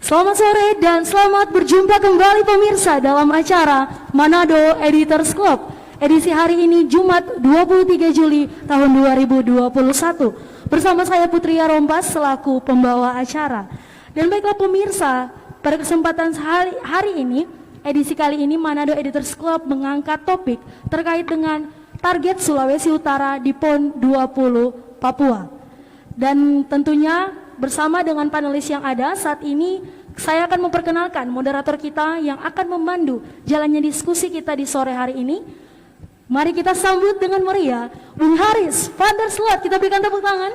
Selamat sore dan selamat berjumpa kembali pemirsa dalam acara Manado Editors Club edisi hari ini Jumat 23 Juli tahun 2021 bersama saya Putri Rompas selaku pembawa acara. Dan baiklah pemirsa, pada kesempatan hari ini, edisi kali ini Manado Editors Club mengangkat topik terkait dengan target Sulawesi Utara di PON 20 Papua. Dan tentunya bersama dengan panelis yang ada saat ini, saya akan memperkenalkan moderator kita yang akan memandu jalannya diskusi kita di sore hari ini. Mari kita sambut dengan meriah Bung Haris van der Sloot. Kita berikan tepuk tangan.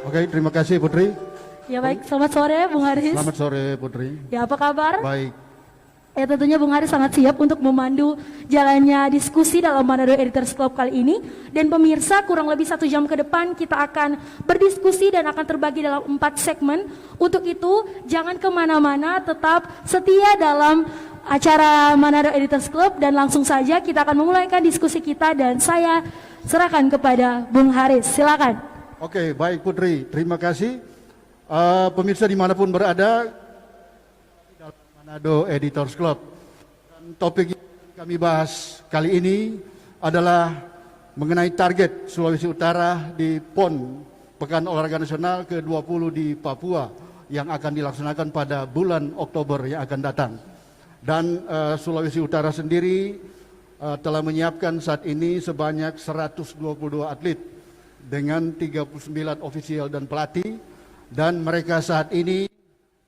Oke, terima kasih Putri. Ya baik, selamat sore Bung Haris. Selamat sore Putri. Ya, apa kabar? Baik. Ya, tentunya Bung Haris sangat siap untuk memandu jalannya diskusi dalam Manado Editors Club kali ini. Dan pemirsa, kurang lebih 1 jam ke depan kita akan berdiskusi dan akan terbagi dalam 4 segmen. Untuk itu, jangan kemana-mana, tetap setia dalam acara Manado Editors Club. Dan langsung saja kita akan memulaikan diskusi kita dan saya serahkan kepada Bung Haris. Silakan. Oke, baik Putri. Terima kasih. Pemirsa dimanapun berada, Manado Editors Club. Dan topik yang kami bahas kali ini adalah mengenai target Sulawesi Utara di PON Pekan Olahraga Nasional ke-20 di Papua yang akan dilaksanakan pada bulan Oktober yang akan datang. Dan Sulawesi Utara sendiri telah menyiapkan saat ini sebanyak 122 atlet dengan 39 ofisial dan pelatih, dan mereka saat ini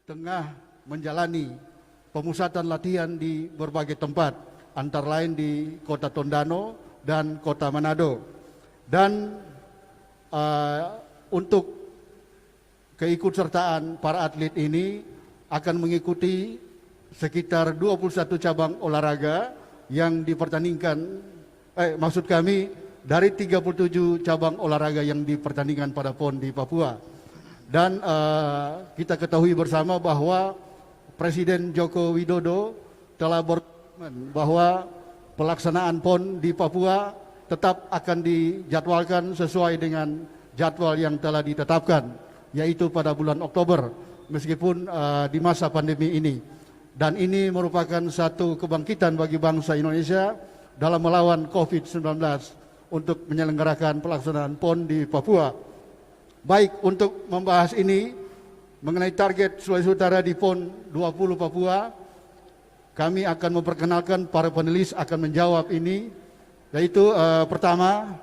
tengah menjalani pemusatan latihan di berbagai tempat, antara lain di Kota Tondano dan Kota Manado. Dan untuk keikutsertaan para atlet ini akan mengikuti sekitar 21 cabang olahraga yang dipertandingkan, maksud kami dari 37 cabang olahraga yang dipertandingkan pada PON di Papua. Dan kita ketahui bersama bahwa Presiden Joko Widodo telah berkomitmen bahwa pelaksanaan PON di Papua tetap akan dijadwalkan sesuai dengan jadwal yang telah ditetapkan, yaitu pada bulan Oktober, meskipun di masa pandemi ini. Dan ini merupakan satu kebangkitan bagi bangsa Indonesia dalam melawan COVID-19 untuk menyelenggarakan pelaksanaan PON di Papua. Baik, untuk membahas ini mengenai target Sulawesi Utara di PON 20 Papua, kami akan memperkenalkan para panelis akan menjawab ini, yaitu pertama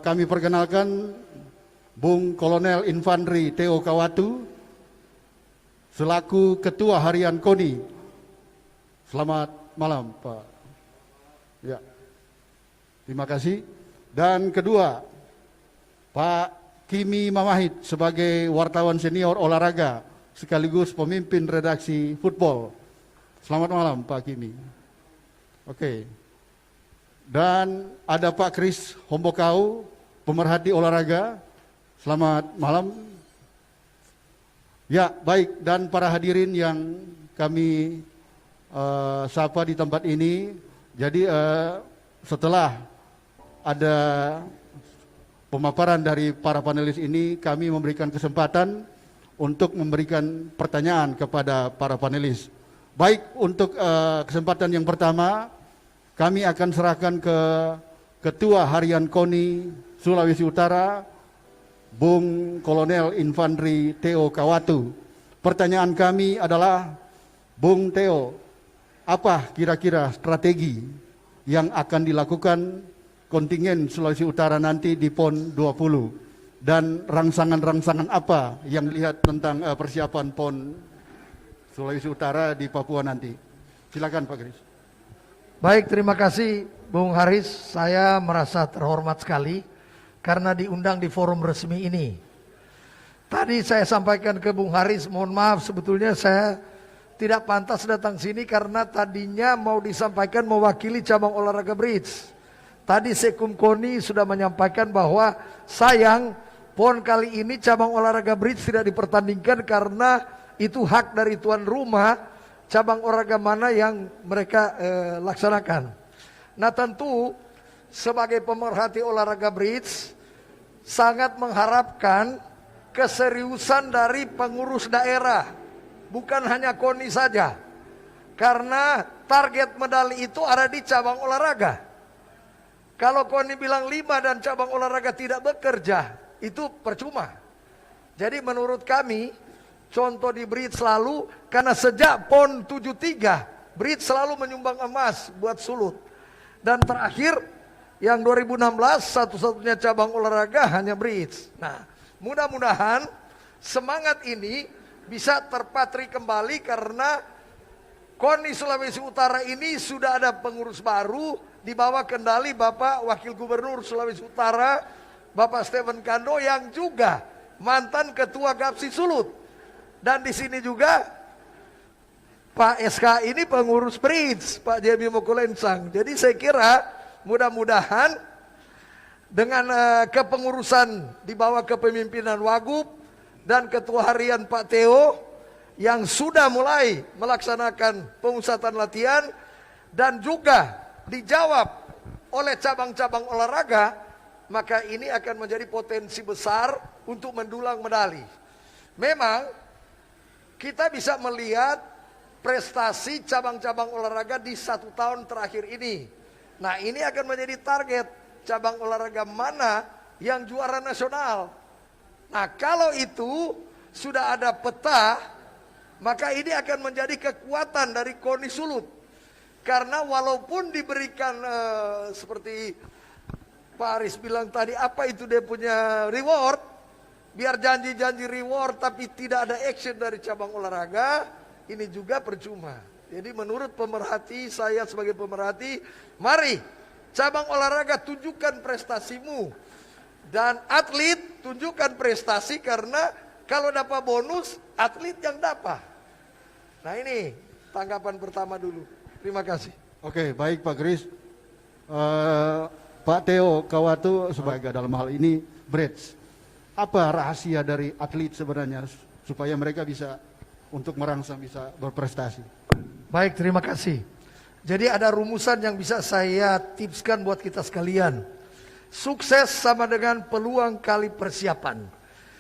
kami perkenalkan Bung Kolonel Infantri Theo Kawatu selaku Ketua Harian KONI. Selamat malam Pak. Ya, terima kasih. Dan kedua, Pak Kimi Mamahit sebagai wartawan senior olahraga sekaligus pemimpin redaksi football. Selamat malam Pak Kimi. Oke. Dan ada Pak Kris Hombokau, pemerhati olahraga. Selamat malam. Ya, baik, dan para hadirin yang kami sapa di tempat ini. Jadi setelah ada pemaparan dari para panelis ini, kami memberikan kesempatan untuk memberikan pertanyaan kepada para panelis. Baik, untuk kesempatan yang pertama, kami akan serahkan ke Ketua Harian KONI Sulawesi Utara, Bung Kolonel Infantri Theo Kawatu. Pertanyaan kami adalah, Bung Theo, apa kira-kira strategi yang akan dilakukan kontingen Sulawesi Utara nanti di PON 20, dan rangsangan-rangsangan apa yang dilihat tentang persiapan PON Sulawesi Utara di Papua nanti? Silakan Pak Kris. Baik, terima kasih Bung Haris. Saya merasa terhormat sekali karena diundang di forum resmi ini. Tadi saya sampaikan ke Bung Haris, mohon maaf sebetulnya saya tidak pantas datang sini karena tadinya mau disampaikan mewakili cabang olahraga bridge. Tadi Sekum KONI sudah menyampaikan bahwa sayang PON kali ini cabang olahraga bridge tidak dipertandingkan karena itu hak dari tuan rumah cabang olahraga mana yang mereka laksanakan. Nah, tentu sebagai pemerhati olahraga bridge sangat mengharapkan keseriusan dari pengurus daerah, bukan hanya KONI saja. Karena target medali itu ada di cabang olahraga. Kalau KONI bilang 5 dan cabang olahraga tidak bekerja, itu percuma. Jadi menurut kami, contoh di BRIT selalu, karena sejak PON 73, BRIT selalu menyumbang emas buat Sulut. Dan terakhir, yang 2016, satu-satunya cabang olahraga hanya BRIT. Nah, mudah-mudahan semangat ini bisa terpatri kembali karena KONI Sulawesi Utara ini sudah ada pengurus baru di bawah kendali Bapak Wakil Gubernur Sulawesi Utara, Bapak Stephen Kando yang juga mantan Ketua Gapsi Sulut. Dan di sini juga Pak SK ini pengurus BRIT, Pak Jemi Mokolensang. Jadi saya kira mudah-mudahan dengan kepengurusan di bawah kepemimpinan Wagub dan Ketua Harian Pak Theo yang sudah mulai melaksanakan pemusatan latihan dan juga dijawab oleh cabang-cabang olahraga, maka ini akan menjadi potensi besar untuk mendulang medali. Memang kita bisa melihat prestasi cabang-cabang olahraga di 1 tahun terakhir ini. Nah, ini akan menjadi target cabang olahraga mana yang juara nasional. Nah, kalau itu sudah ada peta, maka ini akan menjadi kekuatan dari KONI Sulut. Karena walaupun diberikan seperti Pak Aris bilang tadi, apa itu dia punya reward, biar janji-janji reward tapi tidak ada action dari cabang olahraga, ini juga percuma. Jadi menurut pemerhati, saya sebagai pemerhati, mari cabang olahraga tunjukkan prestasimu. Dan atlet tunjukkan prestasi karena kalau dapat bonus, atlet yang dapat. Nah ini tanggapan pertama dulu. Terima kasih. Oke, baik Pak Kris. Pak Theo Kawatu sebagai dalam hal ini Bridge. Apa rahasia dari atlet sebenarnya supaya mereka bisa untuk merangsang bisa berprestasi? Baik, terima kasih. Jadi ada rumusan yang bisa saya tipskan buat kita sekalian. Sukses sama dengan peluang kali persiapan.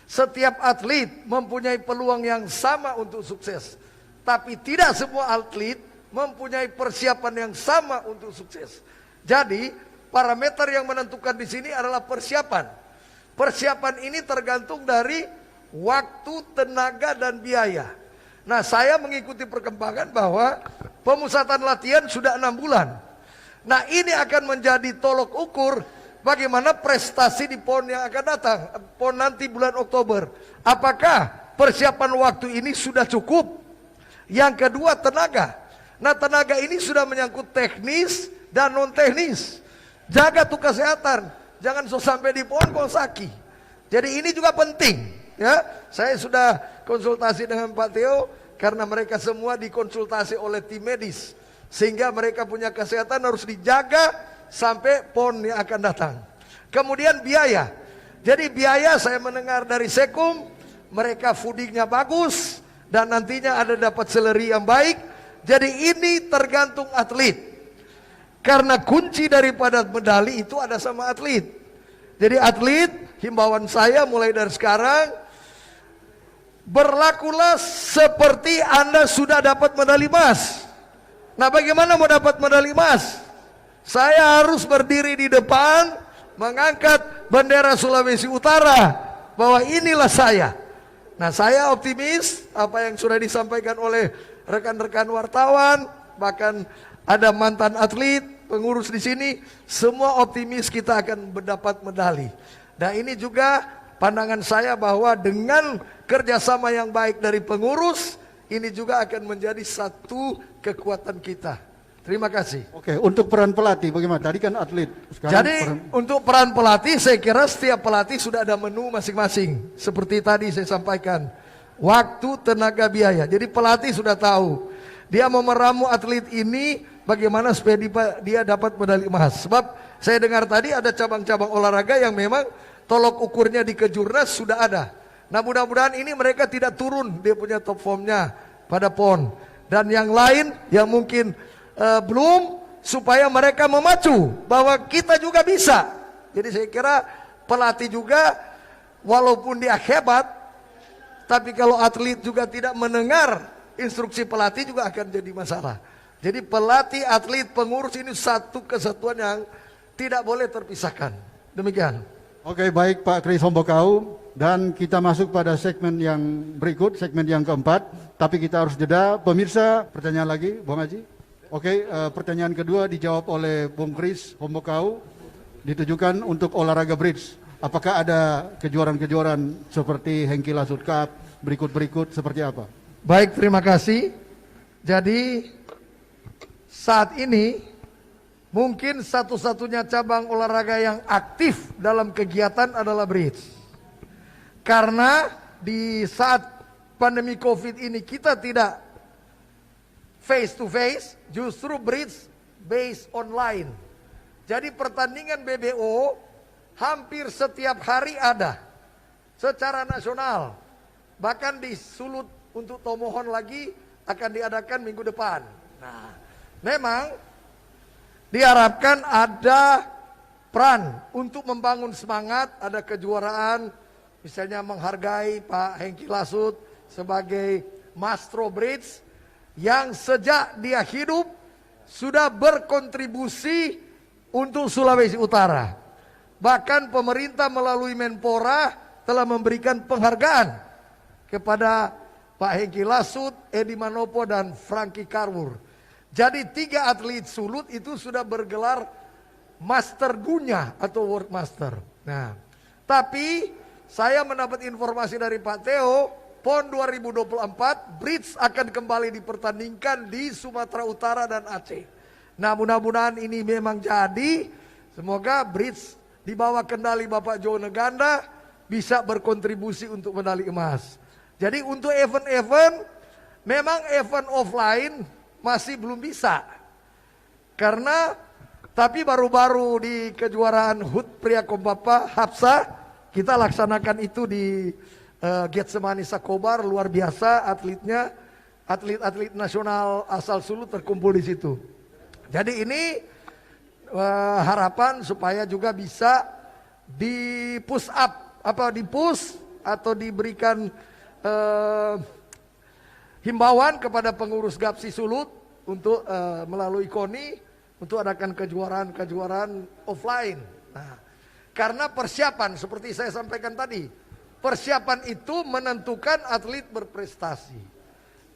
Setiap atlet mempunyai peluang yang sama untuk sukses. Tapi tidak semua atlet mempunyai persiapan yang sama untuk sukses. Jadi parameter yang menentukan di sini adalah persiapan. Persiapan ini tergantung dari waktu, tenaga, dan biaya. Nah, saya mengikuti perkembangan bahwa pemusatan latihan sudah 6 bulan. Nah, ini akan menjadi tolok ukur bagaimana prestasi di PON yang akan datang. PON nanti bulan Oktober. Apakah persiapan waktu ini sudah cukup? Yang kedua, tenaga. Nah, tenaga ini sudah menyangkut teknis dan non teknis. Jaga tuh kesehatan, jangan sampai di PON kau sakit. Jadi ini juga penting. Ya, saya sudah konsultasi dengan Pak Theo karena mereka semua dikonsultasi oleh tim medis, sehingga mereka punya kesehatan harus dijaga sampai PON yang akan datang. Kemudian biaya. Jadi biaya saya mendengar dari Sekum, mereka foodingnya bagus dan nantinya ada dapat seleri yang baik. Jadi ini tergantung atlet. Karena kunci daripada medali itu ada sama atlet. Jadi atlet, himbauan saya mulai dari sekarang, berlakulah seperti Anda sudah dapat medali emas. Nah, bagaimana mau dapat medali emas? Saya harus berdiri di depan, mengangkat bendera Sulawesi Utara, bahwa inilah saya. Nah, saya optimis apa yang sudah disampaikan oleh rekan-rekan wartawan, bahkan ada mantan atlet, pengurus di sini, semua optimis kita akan mendapat medali. Nah, ini juga pandangan saya bahwa dengan kerjasama yang baik dari pengurus, ini juga akan menjadi satu kekuatan kita. Terima kasih. Oke, untuk peran pelatih bagaimana? Tadi kan atlet. Jadi untuk peran pelatih, saya kira setiap pelatih sudah ada menu masing-masing. Seperti tadi saya sampaikan, waktu, tenaga, biaya. Jadi pelatih sudah tahu, dia mau meramu atlet ini bagaimana supaya dia dapat medali emas. Sebab saya dengar tadi ada cabang-cabang olahraga yang memang tolok ukurnya di Kejurnas sudah ada. Nah, mudah-mudahan ini mereka tidak turun dia punya top formnya pada PON. Dan yang lain yang mungkin belum, supaya mereka memacu bahwa kita juga bisa. Jadi saya kira pelatih juga walaupun dia hebat, Tapi kalau atlet juga tidak mendengar instruksi pelatih juga akan jadi masalah. Jadi pelatih, atlet, pengurus ini satu kesatuan yang tidak boleh terpisahkan. Demikian. Oke, baik Pak Kris Hombokau, dan kita masuk pada segmen yang berikut, segmen yang keempat. Tapi kita harus jeda. Pemirsa, pertanyaan lagi, Bung Haji? Oke, pertanyaan kedua dijawab oleh Bung Kris Hombokau, ditujukan untuk olahraga bridge. Apakah ada kejuaraan-kejuaraan seperti Hengki Lasut Cup berikut-berikut seperti apa? Baik, terima kasih. Jadi saat ini mungkin satu-satunya cabang olahraga yang aktif dalam kegiatan adalah bridge. Karena di saat pandemi COVID ini kita tidak face to face, justru bridge based online. Jadi pertandingan BBO hampir setiap hari ada secara nasional. Bahkan di Sulut untuk Tomohon lagi akan diadakan minggu depan. Nah, memang diharapkan ada peran untuk membangun semangat, ada kejuaraan, misalnya menghargai Pak Hengki Lasut sebagai Maestro Bridge yang sejak dia hidup sudah berkontribusi untuk Sulawesi Utara. Bahkan pemerintah melalui Menpora telah memberikan penghargaan kepada Pak Hengki Lasut, Edi Manopo, dan Franky Karwur. Jadi 3 atlet Sulut itu sudah bergelar Master Gunya atau World Master. Nah, tapi saya mendapat informasi dari Pak Theo, PON 2024 bridge akan kembali dipertandingkan di Sumatera Utara dan Aceh. Nah, mudah-mudahan ini memang jadi. Semoga bridge di bawah kendali Bapak Jo Neganda bisa berkontribusi untuk medali emas. Jadi untuk event-event, memang event offline masih belum bisa. Karena tapi baru-baru di kejuaraan HUT Pria Kompapa Hapsa kita laksanakan itu di Getsemani Sakobar, luar biasa atletnya, atlet-atlet nasional asal Sulut terkumpul di situ. Jadi ini harapan supaya juga bisa di push up, di push atau diberikan himbauan kepada pengurus GAPSI Sulut untuk melalui KONI untuk adakan kejuaraan offline. Nah, karena persiapan seperti saya sampaikan tadi, persiapan itu menentukan atlet berprestasi.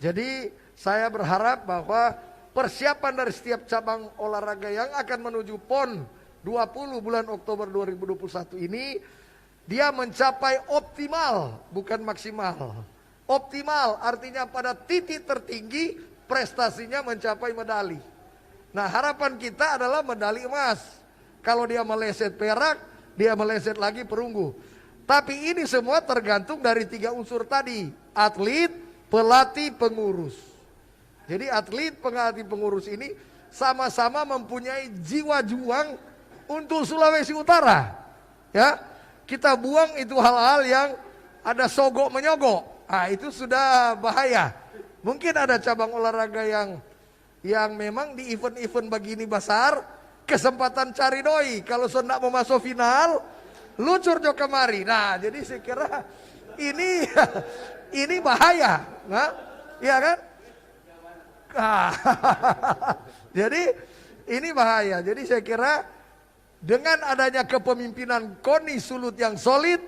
Jadi saya berharap bahwa persiapan dari setiap cabang olahraga yang akan menuju PON 20 bulan Oktober 2021 ini dia mencapai optimal, bukan maksimal. Optimal artinya pada titik tertinggi prestasinya mencapai medali. Nah, harapan kita adalah medali emas. Kalau dia meleset perak, dia meleset lagi perunggu. Tapi ini semua tergantung dari 3 unsur tadi. Atlet, pelatih, pengurus. Jadi atlet, pelatih, pengurus ini sama-sama mempunyai jiwa juang untuk Sulawesi Utara. Ya, kita buang itu hal-hal yang ada sogok menyogok. Ah, itu sudah bahaya. Mungkin ada cabang olahraga yang memang di event-event begini besar kesempatan cari doi. Kalau sudah mau masuk final, lucur jo kemari. Nah, jadi saya kira ini bahaya, nah, iya kan? Jadi ini bahaya. Jadi saya kira dengan adanya kepemimpinan KONI Sulut yang solid,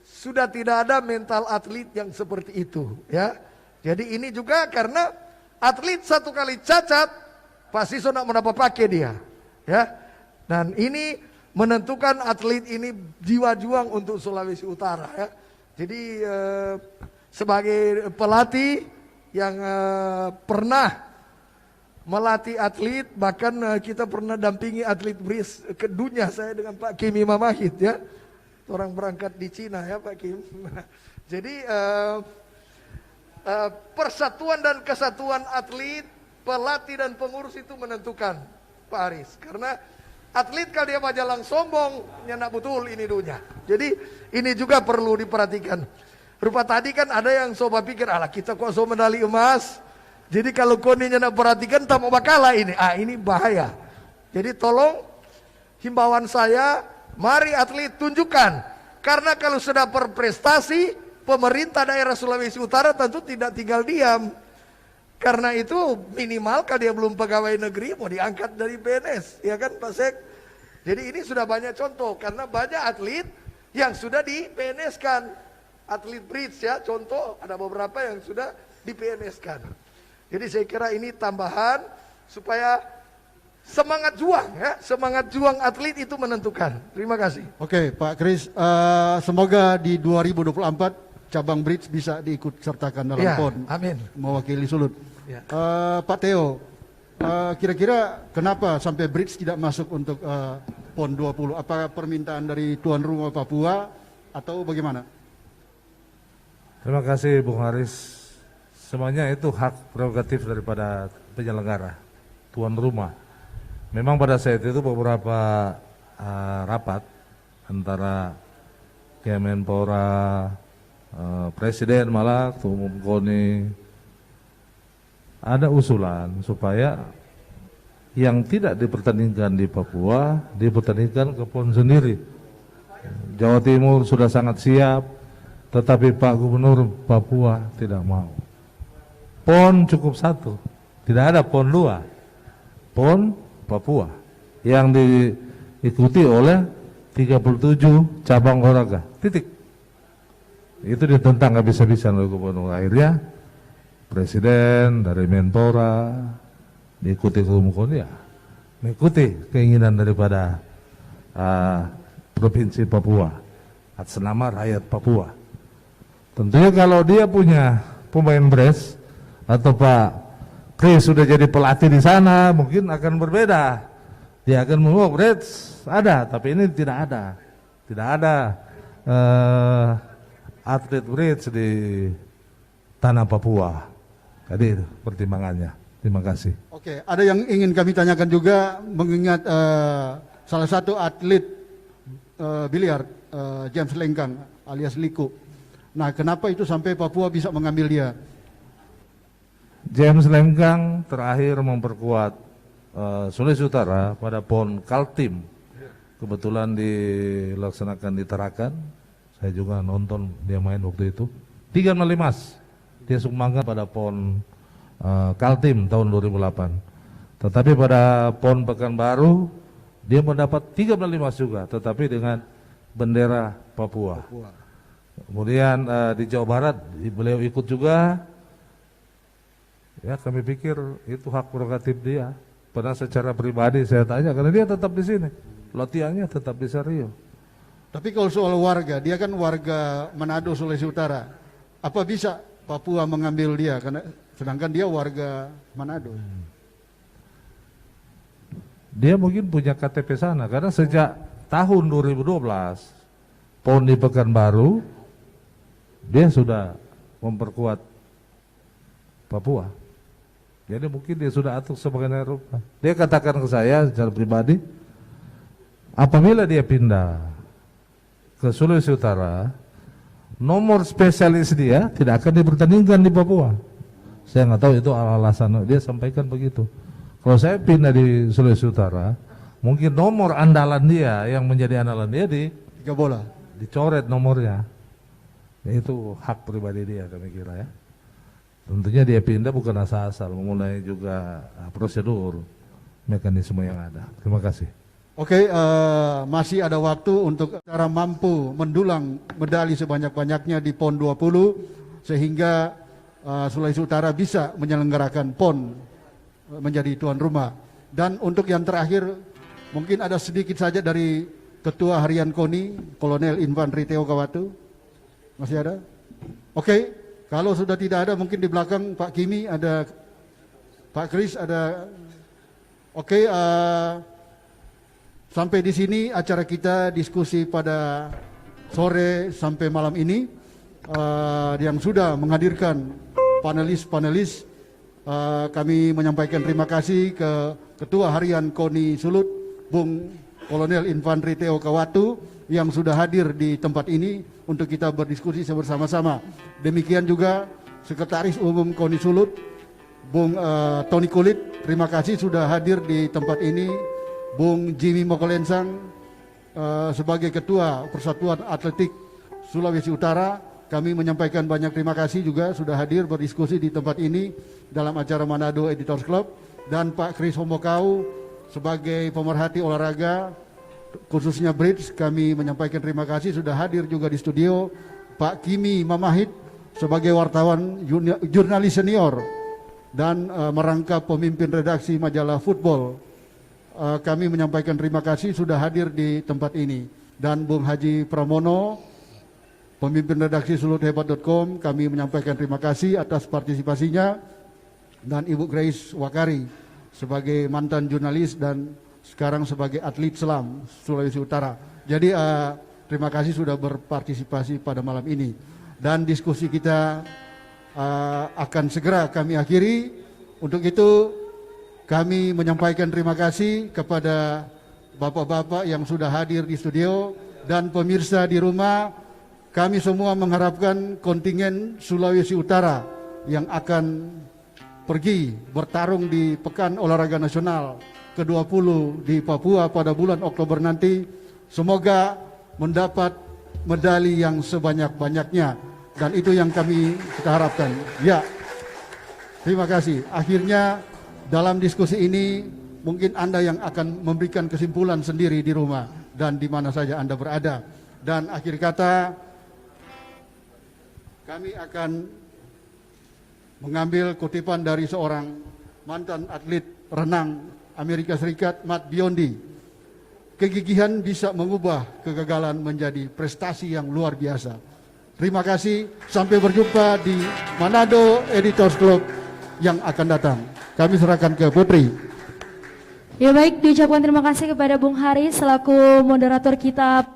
sudah tidak ada mental atlet yang seperti itu, ya. Jadi ini juga karena atlet satu kali cacat pasti sudah mendapat pakai dia, ya. Dan ini menentukan atlet ini jiwa juang untuk Sulawesi Utara, ya. Jadi sebagai pelatih yang pernah melatih atlet, bahkan kita pernah dampingi atlet bris ke dunia saya dengan Pak Kim Mamahit, ya. Orang berangkat di Cina, ya Pak Kim. Jadi persatuan dan kesatuan atlet, pelatih dan pengurus itu menentukan, Pak Aris. Karena atlet kalau dia majalang sombong, nyenak betul ini dunia. Jadi ini juga perlu diperhatikan. Rupa tadi kan ada yang sobat pikir, alah kita kok so medali emas. Jadi kalau KONI nyenak perhatikan, tak mau bakalah ini. Ah, ini bahaya. Jadi tolong himbauan saya, mari atlet tunjukkan. Karena kalau sudah berprestasi, pemerintah daerah Sulawesi Utara tentu tidak tinggal diam. Karena itu minimal kalau dia belum pegawai negeri mau diangkat dari PNS, ya kan Pak Sek? Jadi ini sudah banyak contoh, karena banyak atlet yang sudah di PNS kan. Atlet bridge ya, contoh ada beberapa yang sudah di PNS kan. Jadi saya kira ini tambahan supaya semangat juang ya, semangat juang atlet itu menentukan. Terima kasih. Oke, Pak Kris, semoga di 2024 cabang bridge bisa diikut sertakan dalam Ya, PON. amin. Mewakili Sulut. Ya. Pak Theo, kira-kira kenapa sampai bridge tidak masuk untuk PON 20? Apa permintaan dari tuan rumah Papua atau bagaimana? Terima kasih Bung Haris. Semuanya itu hak prerogatif daripada penyelenggara, tuan rumah. Memang pada saat itu beberapa rapat antara Kemenpora, Presiden malah Ketua Umum KONI, ada usulan supaya yang tidak dipertandingkan di Papua dipertandingkan ke PON sendiri. Jawa Timur sudah sangat siap, tetapi Pak Gubernur Papua tidak mau. PON cukup satu, tidak ada PON 2, PON Papua yang diikuti oleh 37 cabang olahraga, titik. Itu ditentang nggak bisa-bisa oleh Gubernur. Akhirnya Presiden dari Menpora diikuti Ketua ya, mengikuti keinginan daripada Provinsi Papua atas nama rakyat Papua. Tentunya kalau dia punya pemain brass atau Pak Kris sudah jadi pelatih di sana, mungkin akan berbeda. Dia akan membawa brass ada, tapi ini tidak ada. Tidak ada atlet brass di tanah Papua. Jadi itu pertimbangannya. Terima kasih. Oke, ada yang ingin kami tanyakan juga mengingat salah satu atlet biliar James Lengkang alias Liku. Nah, kenapa itu sampai Papua bisa mengambil dia? James Lengkang terakhir memperkuat Sulawesi Utara pada PON Kaltim. Kebetulan dilaksanakan di Tarakan. Saya juga nonton dia main waktu itu. 3 medali emas. Dia sumbangkan pada PON Kaltim tahun 2008. Tetapi pada PON Pekanbaru dia mendapat 3 medali emas juga, tetapi dengan bendera Papua. Kemudian di Jawa Barat beliau ikut juga. Ya, kami pikir itu hak prerogatif dia. Pernah secara pribadi saya tanya, karena dia tetap di sini, latihannya tetap di Serio. Tapi kalau soal warga, dia kan warga Manado, Sulawesi Utara. Apa bisa Papua mengambil dia? Karena sedangkan dia warga Manado. Dia mungkin punya KTP sana, karena sejak tahun 2012 PON di Pekanbaru dia sudah memperkuat Papua. Jadi mungkin dia sudah atur sebagai Eropa. Dia katakan ke saya secara pribadi, apabila dia pindah ke Sulawesi Utara, nomor spesialis dia tidak akan dipertandingkan di Papua. Saya nggak tahu itu alasan, dia sampaikan begitu. Kalau saya pindah di Sulawesi Utara, mungkin nomor andalan dia yang menjadi andalan dia 3 bola. dicoret nomornya. Itu hak pribadi dia, kami kira ya. Tentunya dia pindah bukan asal-asal, memulai juga prosedur, mekanisme yang ada. Terima kasih. Oke, masih ada waktu untuk cara mampu mendulang medali sebanyak-banyaknya di PON 20 sehingga Sulawesi Utara bisa menyelenggarakan PON menjadi tuan rumah. Dan untuk yang terakhir, mungkin ada sedikit saja dari Ketua Harian KONI, Kolonel Infantri Theo Kawatu. Masih ada? Oke. Kalau sudah tidak ada, mungkin di belakang Pak Kimi ada, Pak Kris ada. Oke, sampai di sini acara kita diskusi pada sore sampai malam ini, yang sudah menghadirkan panelis-panelis. Kami menyampaikan terima kasih ke Ketua Harian KONI Sulut, Bung Kolonel Infantri Theo Kawatu, yang sudah hadir di tempat ini untuk kita berdiskusi bersama-sama. Demikian juga Sekretaris Umum KONI Sulut, Bung Tony Kulit, terima kasih sudah hadir di tempat ini. Bung Jimmy Mokolensang sebagai Ketua Persatuan Atletik Sulawesi Utara, kami menyampaikan banyak terima kasih juga sudah hadir berdiskusi di tempat ini dalam acara Manado Editors Club, dan Pak Kris Hombokau sebagai pemerhati olahraga khususnya bridge, kami menyampaikan terima kasih sudah hadir juga di studio. Pak Kimi Mamahit sebagai wartawan jurnalis senior dan merangkap pemimpin redaksi majalah Football, kami menyampaikan terima kasih sudah hadir di tempat ini. Dan Bung Haji Pramono, pemimpin redaksi suluthebat.com, kami menyampaikan terima kasih atas partisipasinya. Dan Ibu Grace Wakari sebagai mantan jurnalis dan sekarang sebagai atlet selam Sulawesi Utara. Jadi terima kasih sudah berpartisipasi pada malam ini. Dan diskusi kita akan segera kami akhiri. Untuk itu kami menyampaikan terima kasih kepada bapak-bapak yang sudah hadir di studio dan pemirsa di rumah. Kami semua mengharapkan kontingen Sulawesi Utara yang akan pergi bertarung di Pekan Olahraga Nasional ke-20 di Papua pada bulan Oktober nanti, semoga mendapat medali yang sebanyak-banyaknya, dan itu yang kita harapkan. Ya, terima kasih. Akhirnya dalam diskusi ini mungkin Anda yang akan memberikan kesimpulan sendiri di rumah dan di mana saja Anda berada. Dan akhir kata, kami akan mengambil kutipan dari seorang mantan atlet renang Amerika Serikat, Matt Biondi. Kegigihan bisa mengubah kegagalan menjadi prestasi yang luar biasa. Terima kasih, sampai berjumpa di Manado Editors Club yang akan datang. Kami serahkan ke Putri. Ya baik, diucapkan terima kasih kepada Bung Haris selaku moderator kita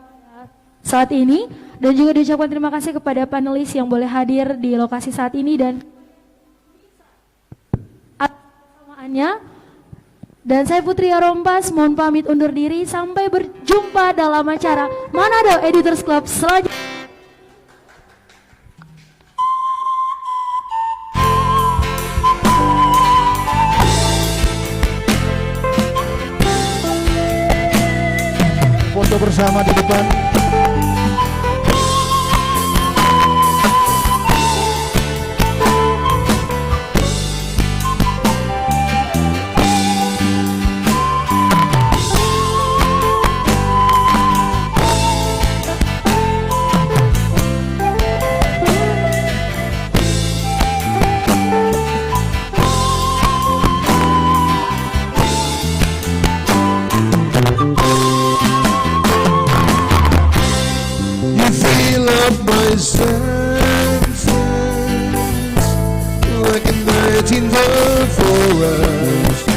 saat ini, dan juga diucapkan terima kasih kepada panelis yang boleh hadir di lokasi saat ini dan samaannya. Dan saya Putri Arompas mohon pamit undur diri, sampai berjumpa dalam acara Manado Editors Club selanjutnya. Foto bersama di depan. My senses like a night in the forest.